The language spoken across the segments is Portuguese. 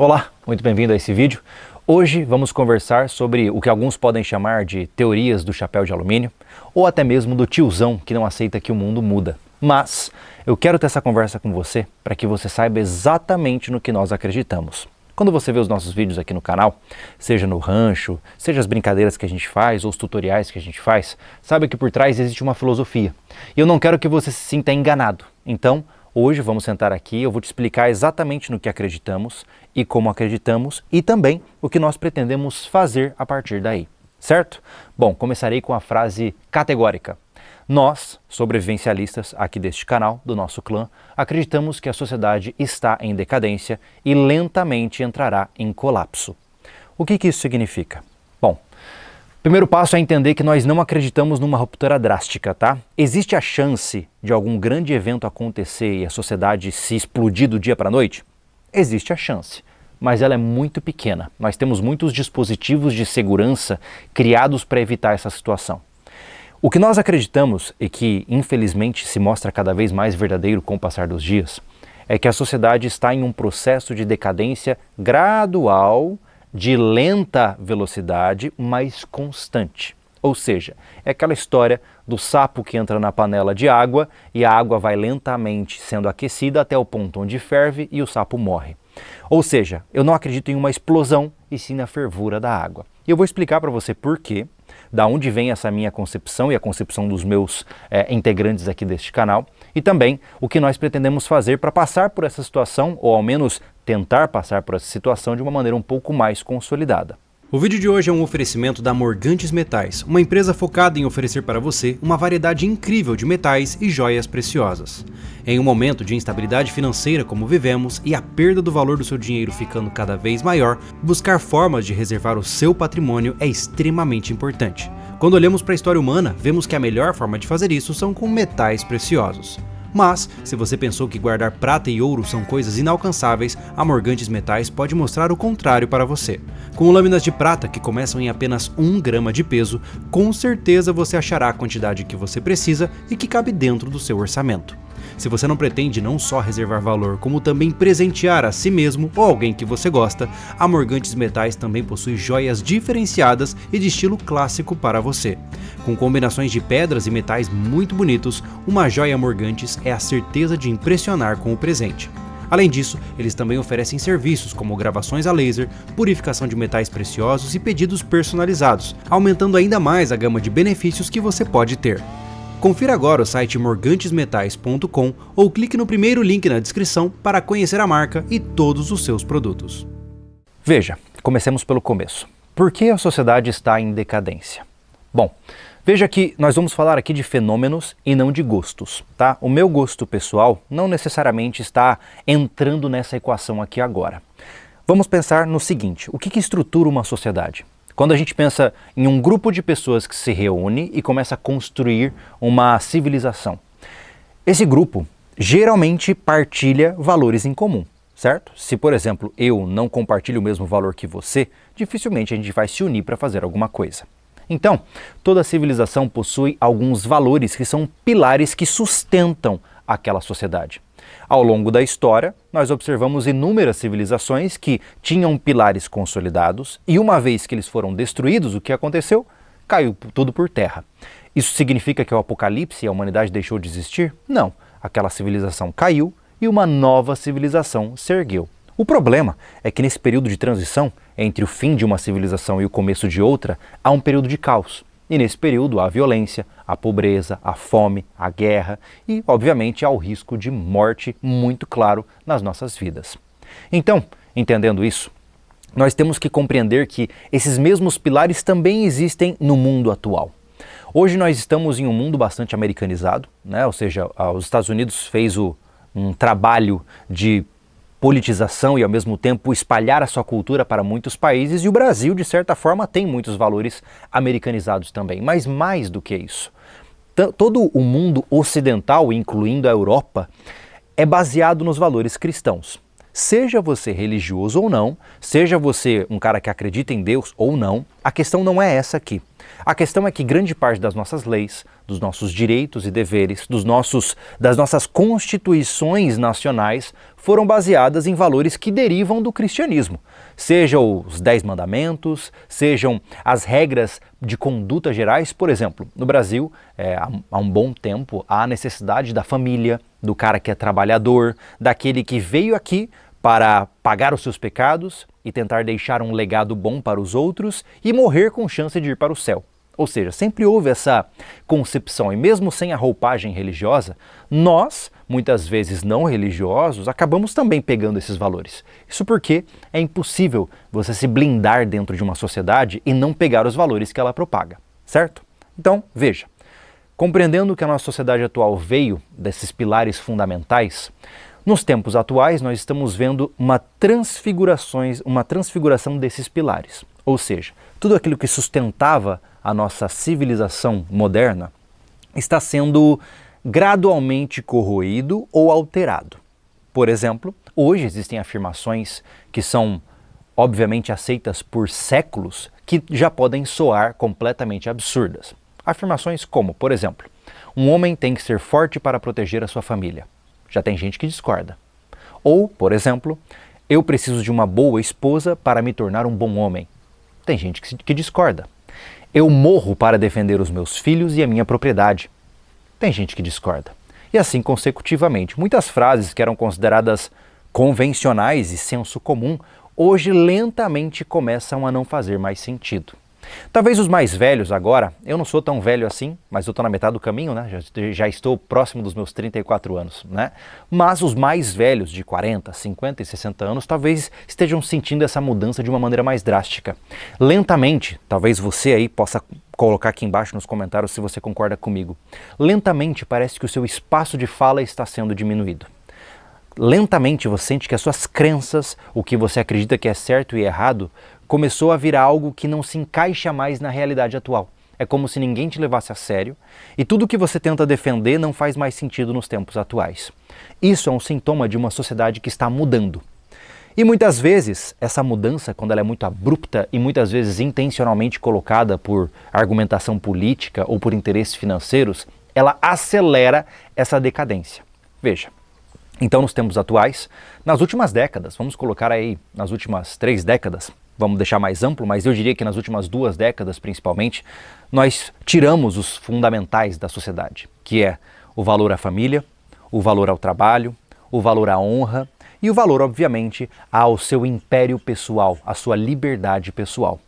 Olá, muito bem-vindo a esse vídeo. Hoje vamos conversar sobre o que alguns podem chamar de teorias do chapéu de alumínio ou até mesmo do tiozão que não aceita que o mundo muda. Mas eu quero ter essa conversa com você para que você saiba exatamente no que nós acreditamos. Quando você vê os nossos vídeos aqui no canal, seja no rancho, seja as brincadeiras que a gente faz ou os tutoriais que a gente faz, saiba que por trás existe uma filosofia. E eu não quero que você se sinta enganado. Então, hoje vamos sentar aqui, eu vou te explicar exatamente no que acreditamos e como acreditamos e também o que nós pretendemos fazer a partir daí, certo? Bom, começarei com a frase categórica. Nós, sobrevivencialistas aqui deste canal, do nosso clã, acreditamos que a sociedade está em decadência e lentamente entrará em colapso. O que isso significa? Bom, o primeiro passo é entender que nós não acreditamos numa ruptura drástica, tá? Existe a chance de algum grande evento acontecer e a sociedade se explodir do dia para a noite? Existe a chance, mas ela é muito pequena. Nós temos muitos dispositivos de segurança criados para evitar essa situação. O que nós acreditamos e que infelizmente se mostra cada vez mais verdadeiro com o passar dos dias é que a sociedade está em um processo de decadência gradual, de lenta velocidade, mas constante. Ou seja, é aquela história do sapo que entra na panela de água e a água vai lentamente sendo aquecida até o ponto onde ferve e o sapo morre. Ou seja, eu não acredito em uma explosão e sim na fervura da água. E eu vou explicar para você por quê, da onde vem essa minha concepção e a concepção dos meus integrantes aqui deste canal e também o que nós pretendemos fazer para passar por essa situação ou ao menos tentar passar por essa situação de uma maneira um pouco mais consolidada. O vídeo de hoje é um oferecimento da Morgantes Metais, uma empresa focada em oferecer para você uma variedade incrível de metais e joias preciosas. Em um momento de instabilidade financeira como vivemos e a perda do valor do seu dinheiro ficando cada vez maior, buscar formas de reservar o seu patrimônio é extremamente importante. Quando olhamos para a história humana, vemos que a melhor forma de fazer isso são com metais preciosos. Mas, se você pensou que guardar prata e ouro são coisas inalcançáveis, a Morgantes Metais pode mostrar o contrário para você. Com lâminas de prata que começam em apenas 1 grama de peso, com certeza você achará a quantidade que você precisa e que cabe dentro do seu orçamento. Se você não pretende não só reservar valor, como também presentear a si mesmo ou alguém que você gosta, a Morgantes Metais também possui joias diferenciadas e de estilo clássico para você. Com combinações de pedras e metais muito bonitos, uma joia Morgantes é a certeza de impressionar com o presente. Além disso, eles também oferecem serviços como gravações a laser, purificação de metais preciosos e pedidos personalizados, aumentando ainda mais a gama de benefícios que você pode ter. Confira agora o site morgantesmetais.com ou clique no primeiro link na descrição para conhecer a marca e todos os seus produtos. Veja, comecemos pelo começo. Por que a sociedade está em decadência? Bom, veja que nós vamos falar aqui de fenômenos e não de gostos, tá? O meu gosto pessoal não necessariamente está entrando nessa equação aqui agora. Vamos pensar no seguinte, o que estrutura uma sociedade? Quando a gente pensa em um grupo de pessoas que se reúne e começa a construir uma civilização. Esse grupo geralmente partilha valores em comum, certo? Se, por exemplo, eu não compartilho o mesmo valor que você, dificilmente a gente vai se unir para fazer alguma coisa. Então, toda civilização possui alguns valores que são pilares que sustentam aquela sociedade. Ao longo da história, nós observamos inúmeras civilizações que tinham pilares consolidados e uma vez que eles foram destruídos, o que aconteceu? Caiu tudo por terra. Isso significa que o apocalipse e a humanidade deixou de existir? Não. Aquela civilização caiu e uma nova civilização se ergueu. O problema é que nesse período de transição, entre o fim de uma civilização e o começo de outra, há um período de caos. E nesse período há a violência, a pobreza, a fome, a guerra e, obviamente, há o risco de morte muito claro nas nossas vidas. Então, entendendo isso, nós temos que compreender que esses mesmos pilares também existem no mundo atual. Hoje nós estamos em um mundo bastante americanizado, né? Ou seja, os Estados Unidos fez um trabalho de politização e ao mesmo tempo espalhar a sua cultura para muitos países e o Brasil, de certa forma, tem muitos valores americanizados também. Mas mais do que isso, todo o mundo ocidental, incluindo a Europa, é baseado nos valores cristãos. Seja você religioso ou não, seja você um cara que acredita em Deus ou não, a questão não é essa aqui. A questão é que grande parte das nossas leis, dos nossos direitos e deveres, das nossas constituições nacionais foram baseadas em valores que derivam do cristianismo. Sejam os 10 mandamentos, sejam as regras de conduta gerais. Por exemplo, no Brasil, há um bom tempo, há a necessidade da família, do cara que é trabalhador, daquele que veio aqui para pagar os seus pecados e tentar deixar um legado bom para os outros e morrer com chance de ir para o céu. Ou seja, sempre houve essa concepção, e mesmo sem a roupagem religiosa, nós, muitas vezes não religiosos, acabamos também pegando esses valores. Isso porque é impossível você se blindar dentro de uma sociedade e não pegar os valores que ela propaga, certo? Então, veja, compreendendo que a nossa sociedade atual veio desses pilares fundamentais, nos tempos atuais nós estamos vendo uma transfiguração desses pilares. Ou seja, tudo aquilo que sustentava a nossa civilização moderna está sendo gradualmente corroído ou alterado. Por exemplo, hoje existem afirmações que são obviamente aceitas por séculos que já podem soar completamente absurdas. Afirmações como, por exemplo, um homem tem que ser forte para proteger a sua família. Já tem gente que discorda. Ou, por exemplo, eu preciso de uma boa esposa para me tornar um bom homem. Tem gente que discorda. Eu morro para defender os meus filhos e a minha propriedade. Tem gente que discorda. E assim consecutivamente. Muitas frases que eram consideradas convencionais e senso comum, hoje lentamente começam a não fazer mais sentido. Talvez os mais velhos agora, eu não sou tão velho assim, mas eu estou na metade do caminho, né? Já estou próximo dos meus 34 anos, né? Mas os mais velhos, de 40, 50 e 60 anos, talvez estejam sentindo essa mudança de uma maneira mais drástica. Lentamente, talvez você aí possa colocar aqui embaixo nos comentários se você concorda comigo. Lentamente parece que o seu espaço de fala está sendo diminuído. Lentamente você sente que as suas crenças, o que você acredita que é certo e errado, começou a virar algo que não se encaixa mais na realidade atual. É como se ninguém te levasse a sério e tudo que você tenta defender não faz mais sentido nos tempos atuais. Isso é um sintoma de uma sociedade que está mudando. E muitas vezes, essa mudança, quando ela é muito abrupta e muitas vezes intencionalmente colocada por argumentação política ou por interesses financeiros, ela acelera essa decadência. Veja. Então, nos tempos atuais, nas últimas décadas, vamos colocar aí nas últimas 3 décadas, vamos deixar mais amplo, mas eu diria que nas últimas 2 décadas principalmente, nós tiramos os fundamentais da sociedade, que é o valor à família, o valor ao trabalho, o valor à honra e o valor, obviamente, ao seu império pessoal, à sua liberdade pessoal.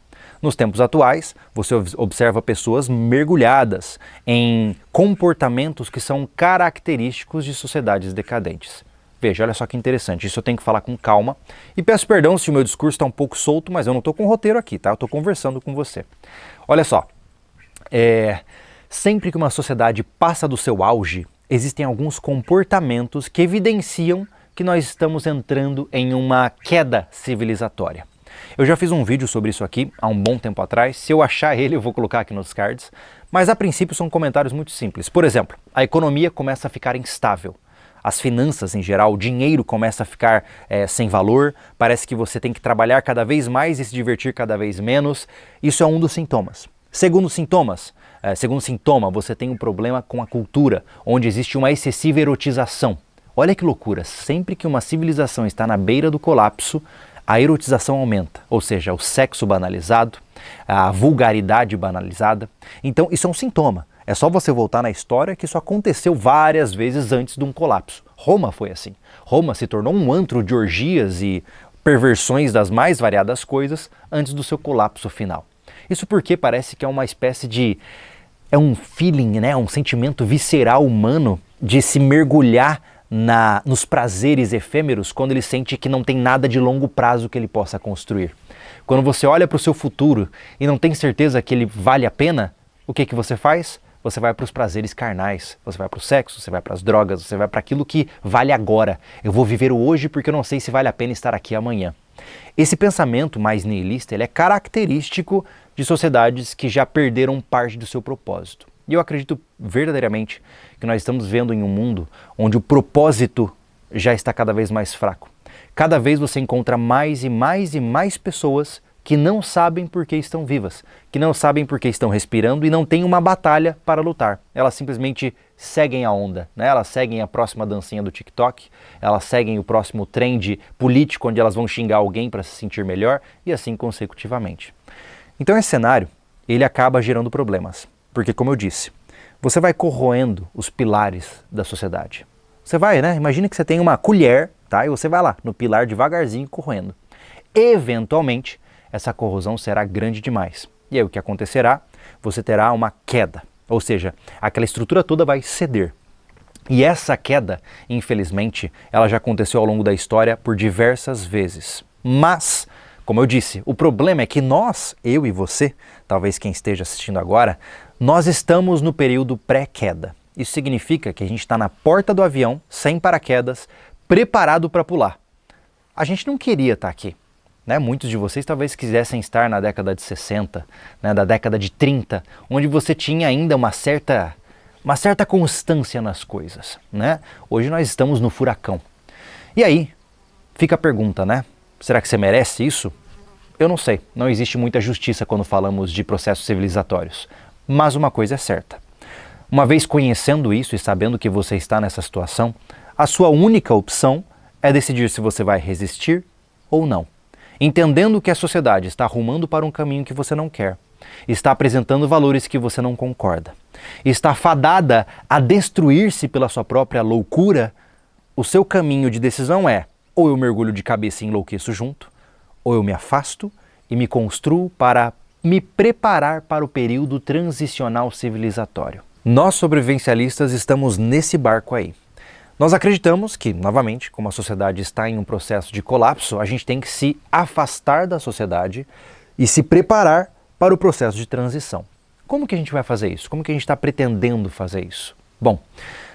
Nos tempos atuais, você observa pessoas mergulhadas em comportamentos que são característicos de sociedades decadentes. Veja, olha só que interessante, isso eu tenho que falar com calma. E peço perdão se o meu discurso está um pouco solto, mas eu não estou com roteiro aqui, tá? Eu estou conversando com você. Olha só, sempre que uma sociedade passa do seu auge, existem alguns comportamentos que evidenciam que nós estamos entrando em uma queda civilizatória. Eu já fiz um vídeo sobre isso aqui há um bom tempo atrás. Se eu achar ele, eu vou colocar aqui nos cards. Mas a princípio são comentários muito simples. Por exemplo, a economia começa a ficar instável. As finanças em geral, o dinheiro começa a ficar sem valor. Parece que você tem que trabalhar cada vez mais e se divertir cada vez menos. Isso é um dos sintomas. Segundo sintoma, você tem um problema com a cultura, onde existe uma excessiva erotização. Olha que loucura, sempre que uma civilização está na beira do colapso, a erotização aumenta, ou seja, o sexo banalizado, a vulgaridade banalizada. Então isso é um sintoma. É só você voltar na história que isso aconteceu várias vezes antes de um colapso. Roma foi assim. Roma se tornou um antro de orgias e perversões das mais variadas coisas antes do seu colapso final. Isso porque parece que é uma espécie de... é um feeling, né? Um sentimento visceral humano de se mergulhar nos prazeres efêmeros quando ele sente que não tem nada de longo prazo que ele possa construir. Quando você olha para o seu futuro e não tem certeza que ele vale a pena, o que você faz? Você vai para os prazeres carnais, você vai para o sexo, você vai para as drogas, você vai para aquilo que vale agora. Eu vou viver o hoje porque eu não sei se vale a pena estar aqui amanhã. Esse pensamento mais nihilista, ele é característico de sociedades que já perderam parte do seu propósito. E eu acredito verdadeiramente que nós estamos vendo em um mundo onde o propósito já está cada vez mais fraco. Cada vez você encontra mais e mais e mais pessoas que não sabem por que estão vivas, que não sabem por que estão respirando e não têm uma batalha para lutar. Elas simplesmente seguem a onda, né? Elas seguem a próxima dancinha do TikTok, elas seguem o próximo trend político onde elas vão xingar alguém para se sentir melhor e assim consecutivamente. Então esse cenário, ele acaba gerando problemas, porque como eu disse, você vai corroendo os pilares da sociedade. Você vai, né? Imagina que você tem uma colher, tá? E você vai lá no pilar devagarzinho corroendo. Eventualmente, essa corrosão será grande demais. E aí o que acontecerá? Você terá uma queda, ou seja, aquela estrutura toda vai ceder. E essa queda, infelizmente, ela já aconteceu ao longo da história por diversas vezes. Mas, como eu disse, o problema é que nós, eu e você, talvez quem esteja assistindo agora, nós estamos no período pré-queda. Isso significa que a gente está na porta do avião, sem paraquedas, preparado para pular. A gente não queria estar aqui. Né? Muitos de vocês talvez quisessem estar na década de 60, né? Da década de 30, onde você tinha ainda uma certa constância nas coisas. Né? Hoje nós estamos no furacão. E aí, fica a pergunta, né? Será que você merece isso? Eu não sei, não existe muita justiça quando falamos de processos civilizatórios. Mas uma coisa é certa. Uma vez conhecendo isso e sabendo que você está nessa situação, a sua única opção é decidir se você vai resistir ou não. Entendendo que a sociedade está arrumando para um caminho que você não quer, está apresentando valores que você não concorda, está fadada a destruir-se pela sua própria loucura, o seu caminho de decisão é: ou eu mergulho de cabeça e enlouqueço junto, ou eu me afasto e me construo para me preparar para o período transicional civilizatório. Nós sobrevivencialistas estamos nesse barco aí. Nós acreditamos que, novamente, como a sociedade está em um processo de colapso, a gente tem que se afastar da sociedade e se preparar para o processo de transição. Como que a gente vai fazer isso? Como que a gente está pretendendo fazer isso? Bom,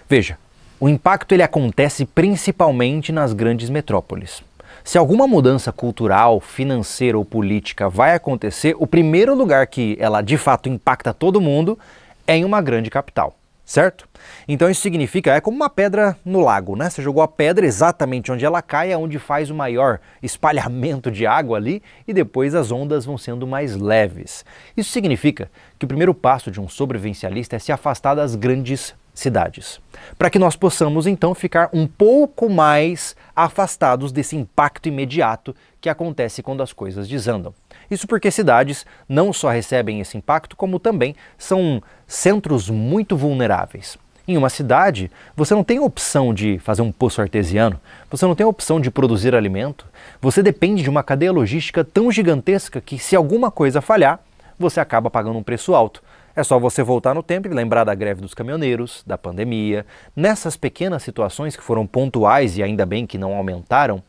veja, o impacto ele acontece principalmente nas grandes metrópoles. Se alguma mudança cultural, financeira ou política vai acontecer, o primeiro lugar que ela de fato impacta todo mundo é em uma grande capital. Certo? Então isso significa, é como uma pedra no lago, né? Você jogou a pedra exatamente onde ela cai, é onde faz o maior espalhamento de água ali e depois as ondas vão sendo mais leves. Isso significa que o primeiro passo de um sobrevivencialista é se afastar das grandes cidades, para que nós possamos então ficar um pouco mais afastados desse impacto imediato que acontece quando as coisas desandam. Isso porque cidades não só recebem esse impacto, como também são centros muito vulneráveis. Em uma cidade, você não tem a opção de fazer um poço artesiano, você não tem a opção de produzir alimento, você depende de uma cadeia logística tão gigantesca que se alguma coisa falhar, você acaba pagando um preço alto. É só você voltar no tempo e lembrar da greve dos caminhoneiros, da pandemia. Nessas pequenas situações que foram pontuais e ainda bem que não aumentaram,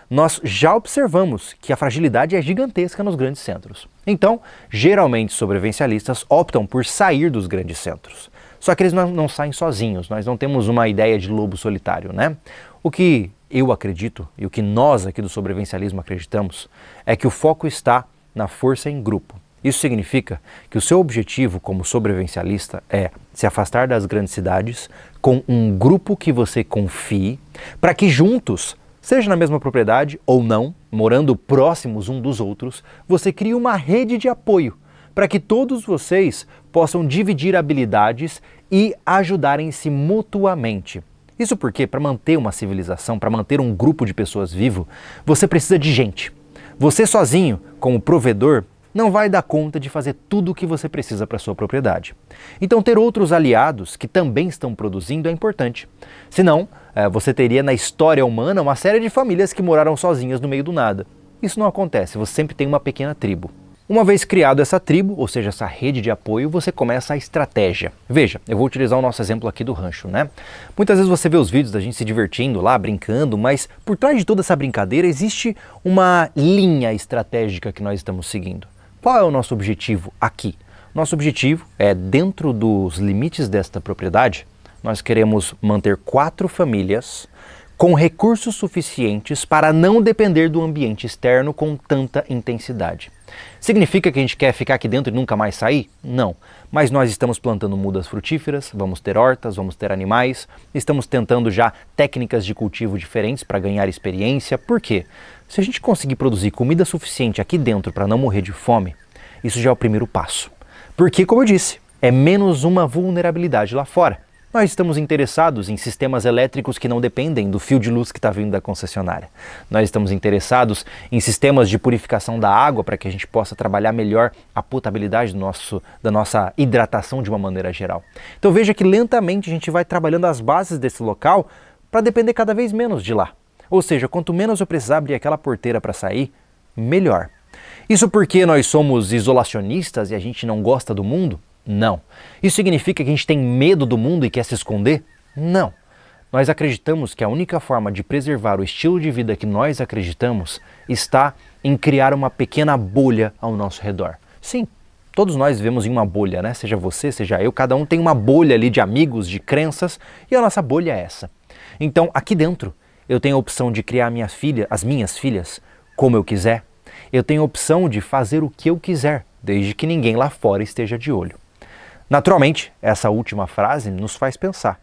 nós já observamos que a fragilidade é gigantesca nos grandes centros. Então, geralmente sobrevivencialistas optam por sair dos grandes centros. Só que eles não saem sozinhos, nós não temos uma ideia de lobo solitário, né? O que eu acredito e o que nós aqui do sobrevivencialismo acreditamos é que o foco está na força em grupo. Isso significa que o seu objetivo como sobrevivencialista é se afastar das grandes cidades com um grupo que você confie, para que juntos, seja na mesma propriedade ou não, morando próximos um dos outros, você crie uma rede de apoio para que todos vocês possam dividir habilidades e ajudarem-se mutuamente. Isso porque, para manter uma civilização, para manter um grupo de pessoas vivo, você precisa de gente. Você sozinho, como provedor, não vai dar conta de fazer tudo o que você precisa para sua propriedade. Então ter outros aliados que também estão produzindo é importante. Senão, você teria na história humana uma série de famílias que moraram sozinhas no meio do nada. Isso não acontece, você sempre tem uma pequena tribo. Uma vez criado essa tribo, ou seja, essa rede de apoio, você começa a estratégia. Veja, eu vou utilizar o nosso exemplo aqui do rancho, né? Muitas vezes você vê os vídeos da gente se divertindo lá, brincando, mas por trás de toda essa brincadeira existe uma linha estratégica que nós estamos seguindo. Qual é o nosso objetivo aqui? Nosso objetivo é, dentro dos limites desta propriedade, nós queremos manter 4 famílias com recursos suficientes para não depender do ambiente externo com tanta intensidade. Significa que a gente quer ficar aqui dentro e nunca mais sair? Não. Mas nós estamos plantando mudas frutíferas, vamos ter hortas, vamos ter animais, estamos tentando já técnicas de cultivo diferentes para ganhar experiência. Por quê? Se a gente conseguir produzir comida suficiente aqui dentro para não morrer de fome, isso já é o primeiro passo. Porque, como eu disse, é menos uma vulnerabilidade lá fora. Nós estamos interessados em sistemas elétricos que não dependem do fio de luz que está vindo da concessionária. Nós estamos interessados em sistemas de purificação da água para que a gente possa trabalhar melhor a potabilidade da nossa hidratação de uma maneira geral. Então veja que lentamente a gente vai trabalhando as bases desse local para depender cada vez menos de lá. Ou seja, quanto menos eu precisar abrir aquela porteira para sair, melhor. Isso porque nós somos isolacionistas e a gente não gosta do mundo? Não. Isso significa que a gente tem medo do mundo e quer se esconder? Não. Nós acreditamos que a única forma de preservar o estilo de vida que nós acreditamos está em criar uma pequena bolha ao nosso redor. Sim, todos nós vivemos em uma bolha, né? Seja você, seja eu, cada um tem uma bolha ali de amigos, de crenças, e a nossa bolha é essa. Então, aqui dentro, eu tenho a opção de criar as minhas filhas, como eu quiser. Eu tenho a opção de fazer o que eu quiser, desde que ninguém lá fora esteja de olho. Naturalmente, essa última frase nos faz pensar,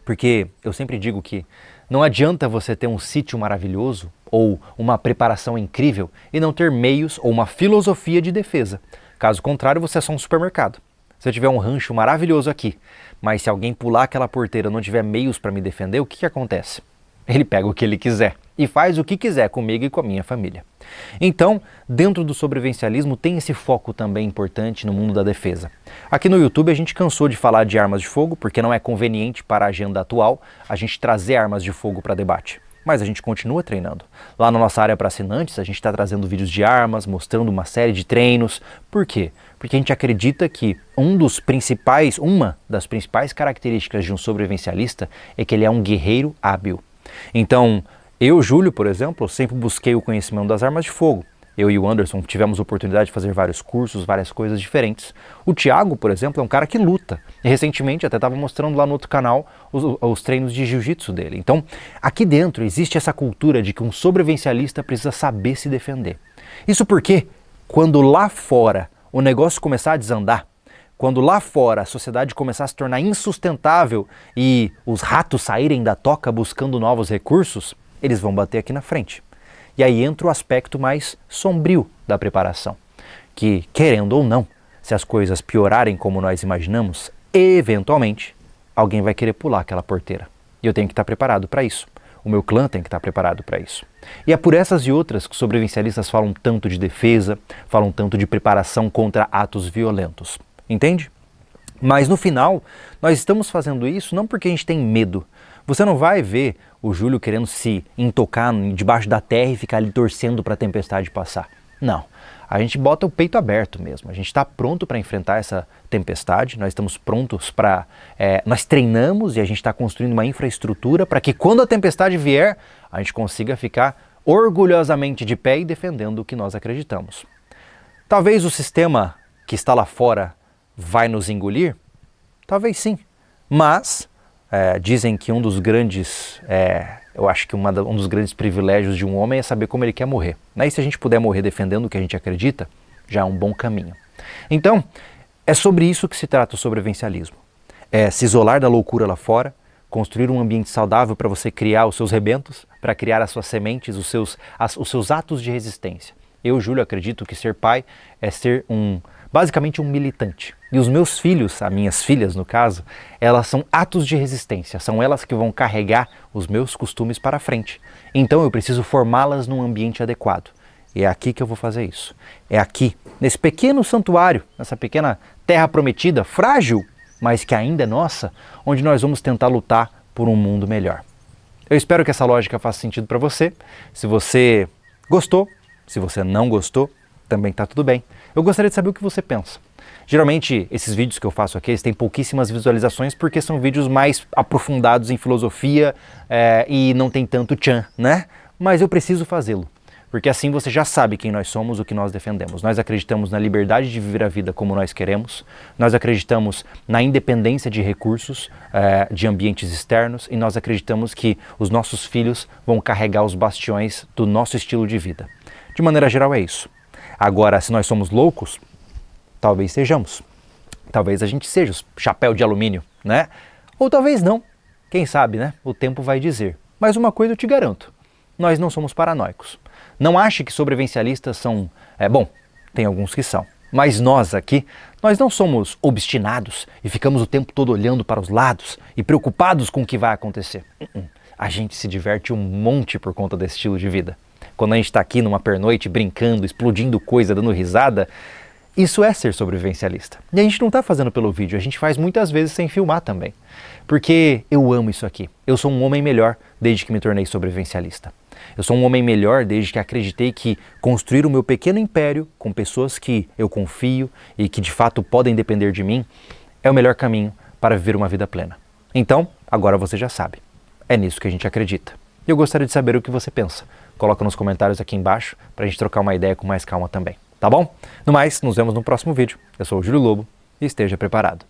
porque eu sempre digo que não adianta você ter um sítio maravilhoso ou uma preparação incrível e não ter meios ou uma filosofia de defesa. Caso contrário, você é só um supermercado. Se eu tiver um rancho maravilhoso aqui, mas se alguém pular aquela porteira e não tiver meios para me defender, o que acontece? Ele pega o que ele quiser e faz o que quiser comigo e com a minha família. Então, dentro do sobrevivencialismo tem esse foco também importante no mundo da defesa. Aqui no YouTube a gente cansou de falar de armas de fogo porque não é conveniente para a agenda atual a gente trazer armas de fogo para debate. Mas a gente continua treinando. Lá na nossa área para assinantes a gente está trazendo vídeos de armas, mostrando uma série de treinos. Por quê? Porque a gente acredita que uma das principais características de um sobrevivencialista é que ele é um guerreiro hábil. Então, eu, Júlio, por exemplo, sempre busquei o conhecimento das armas de fogo. Eu e o Anderson tivemos a oportunidade de fazer vários cursos, várias coisas diferentes. O Thiago, por exemplo, é um cara que luta. E recentemente até estava mostrando lá no outro canal os treinos de jiu-jitsu dele. Então, aqui dentro existe essa cultura de que um sobrevivencialista precisa saber se defender. Isso porque quando lá fora o negócio começar a desandar, quando lá fora a sociedade começar a se tornar insustentável e os ratos saírem da toca buscando novos recursos, eles vão bater aqui na frente. E aí entra o aspecto mais sombrio da preparação, que, querendo ou não, se as coisas piorarem como nós imaginamos, eventualmente alguém vai querer pular aquela porteira. E eu tenho que estar preparado para isso. O meu clã tem que estar preparado para isso. E é por essas e outras que os sobrevivencialistas falam tanto de defesa, falam tanto de preparação contra atos violentos. Entende? Mas no final, nós estamos fazendo isso não porque a gente tem medo. Você não vai ver o Júlio querendo se intocar debaixo da terra e ficar ali torcendo para a tempestade passar. Não. A gente bota o peito aberto mesmo. A gente está pronto para enfrentar essa tempestade. Nós estamos prontos para... nós treinamos e a gente está construindo uma infraestrutura para que quando a tempestade vier, a gente consiga ficar orgulhosamente de pé e defendendo o que nós acreditamos. Talvez o sistema que está lá fora vai nos engolir? Talvez sim. Mas dizem que um dos grandes, eu acho que um dos grandes privilégios de um homem é saber como ele quer morrer. E se a gente puder morrer defendendo o que a gente acredita, já é um bom caminho. Então, é sobre isso que se trata o sobrevivencialismo. É se isolar da loucura lá fora, construir um ambiente saudável para você criar os seus rebentos, para criar as suas sementes, os seus atos de resistência. Eu, Júlio, acredito que ser pai é ser basicamente um militante. E os meus filhos, as minhas filhas no caso, elas são atos de resistência, são elas que vão carregar os meus costumes para frente. Então eu preciso formá-las num ambiente adequado. E é aqui que eu vou fazer isso. É aqui, nesse pequeno santuário, nessa pequena terra prometida, frágil, mas que ainda é nossa, onde nós vamos tentar lutar por um mundo melhor. Eu espero que essa lógica faça sentido para você. Se você gostou, se você não gostou, também está tudo bem. Eu gostaria de saber o que você pensa. Geralmente, esses vídeos que eu faço aqui, eles têm pouquíssimas visualizações porque são vídeos mais aprofundados em filosofia e não tem tanto tchan, né? Mas eu preciso fazê-lo, porque assim você já sabe quem nós somos, o que nós defendemos. Nós acreditamos na liberdade de viver a vida como nós queremos, nós acreditamos na independência de recursos, de ambientes externos, e nós acreditamos que os nossos filhos vão carregar os bastiões do nosso estilo de vida. De maneira geral é isso. Agora, se nós somos loucos, talvez sejamos. Talvez a gente seja o chapéu de alumínio, né? Ou talvez não. Quem sabe, né? O tempo vai dizer. Mas uma coisa eu te garanto. Nós não somos paranoicos. Não ache que sobrevivencialistas são... Bom, tem alguns que são. Mas nós aqui, nós não somos obstinados e ficamos o tempo todo olhando para os lados e preocupados com o que vai acontecer. A gente se diverte um monte por conta desse estilo de vida. Quando a gente está aqui numa pernoite brincando, explodindo coisa, dando risada, isso é ser sobrevivencialista. E a gente não está fazendo pelo vídeo, a gente faz muitas vezes sem filmar também. Porque eu amo isso aqui. Eu sou um homem melhor desde que me tornei sobrevivencialista. Eu sou um homem melhor desde que acreditei que construir o meu pequeno império com pessoas que eu confio e que de fato podem depender de mim é o melhor caminho para viver uma vida plena. Então, agora você já sabe. É nisso que a gente acredita. E eu gostaria de saber o que você pensa. Coloca nos comentários aqui embaixo para a gente trocar uma ideia com mais calma também. Tá bom? No mais, nos vemos no próximo vídeo. Eu sou o Júlio Lobo e esteja preparado.